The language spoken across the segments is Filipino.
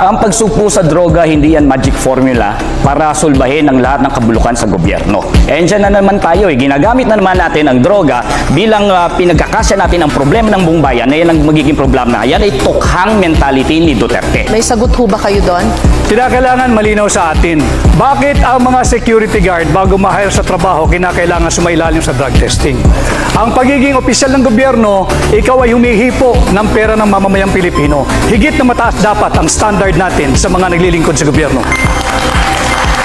Ang pagsugpo sa droga, hindi yan magic formula para sulbahin ang lahat ng kabulukan sa gobyerno. And dyan na naman tayo, ginagamit na naman natin ang droga bilang pinagkakasya natin ang problema ng buong bayan na yan ang magiging problema. Yan ay tukhang mentality ni Duterte. May sagot ho ba kayo doon? Kinakailangan malinaw sa atin, bakit ang mga security guard bago ma-hire sa trabaho kinakailangan sumailalim sa drug testing? Ang pagiging opisyal ng gobyerno, ikaw ay humihipo ng pera ng mamamayang Pilipino. Higit na mataas dapat ang standard natin sa mga naglilingkod sa gobyerno.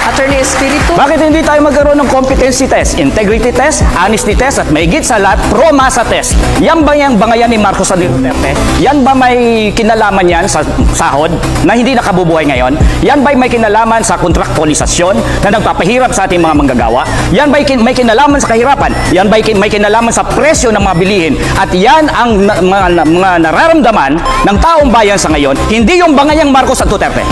Attorney Espiritu? Bakit hindi tayo magkaroon ng competency test, integrity test, honesty test, at mahigit sa lahat, pro-masa test? Yan ba yung bangayan ni Marcos at Duterte? Yan ba may kinalaman yan sa sahod na hindi nakabubuhay ngayon? Yan ba may kinalaman sa kontraktualisasyon na nagpapahirap sa ating mga manggagawa? Yan ba may kinalaman sa kahirapan? Yan ba may kinalaman sa presyo ng mga bilihin? At yan ang mga nararamdaman ng taong bayan sa ngayon, hindi yung bangayang Marcos at Duterte.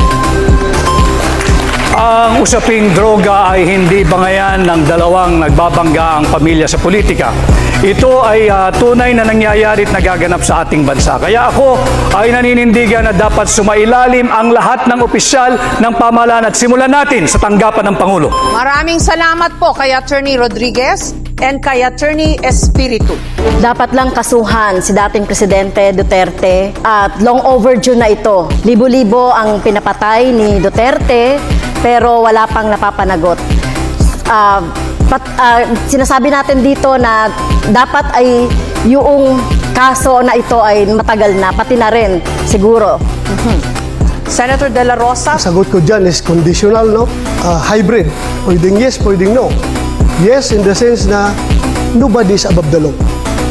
Ang usaping droga ay hindi bangayan ng dalawang nagbabangga ang pamilya sa politika. Ito ay tunay na nangyayari at nagaganap sa ating bansa. Kaya ako ay naninindigan na dapat sumailalim ang lahat ng opisyal ng pamahalaan at simulan natin sa tanggapan ng Pangulo. Maraming salamat po kay Attorney Rodriguez and kay Attorney Espiritu. Dapat lang kasuhan si dating Presidente Duterte at long overdue na ito. Libo-libo ang pinapatay ni Duterte pero wala pang napapanagot. Sinasabi natin dito na dapat ay yung kaso na ito ay matagal na, pati na rin siguro. Senator De La Rosa? Sagot ko dyan is conditional, no? Hybrid. Pwedeng yes, pwedeng no. Yes, in the sense na nobody is above the law.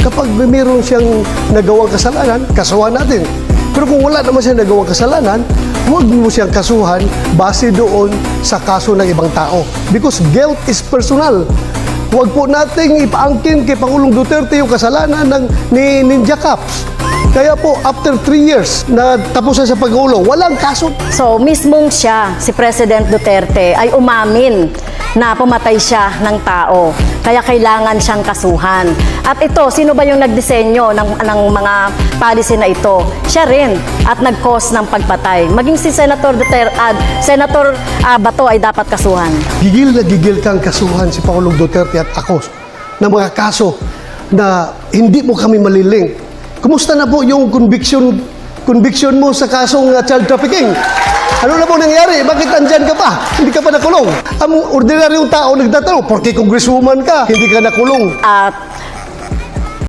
Kapag mayroon siyang nagawang kasalanan, kasuhan natin. Pero kung wala naman siyang nagawang kasalanan, huwag mo siyang kasuhan base doon sa kaso ng ibang tao. Because guilt is personal. Huwag po nating ipaangkin kay Pangulong Duterte yung kasalanan ni Ninja Caps. Kaya po, after 3 years na tapusan sa pagkulong, walang kaso. So, mismong siya, si President Duterte, ay umamin na pumatay siya ng tao. Kaya kailangan siyang kasuhan. At ito, sino ba yung nagdisenyo ng mga policy na ito? Siya rin at nag-cause ng pagpatay. Maging si Senator Duterte, Senator Bato ay dapat kasuhan. Gigil na gigil kang kasuhan si Pangulong Duterte at ako ng mga kaso na hindi mo kami malilink. Kumusta na po yung conviction mo sa kasong child trafficking? Ano na po nangyari? Bakit andyan ka pa? Hindi ka pa nakulong. Ang ordinaryong tao nagtatanong, porke congresswoman ka, hindi ka nakulong. At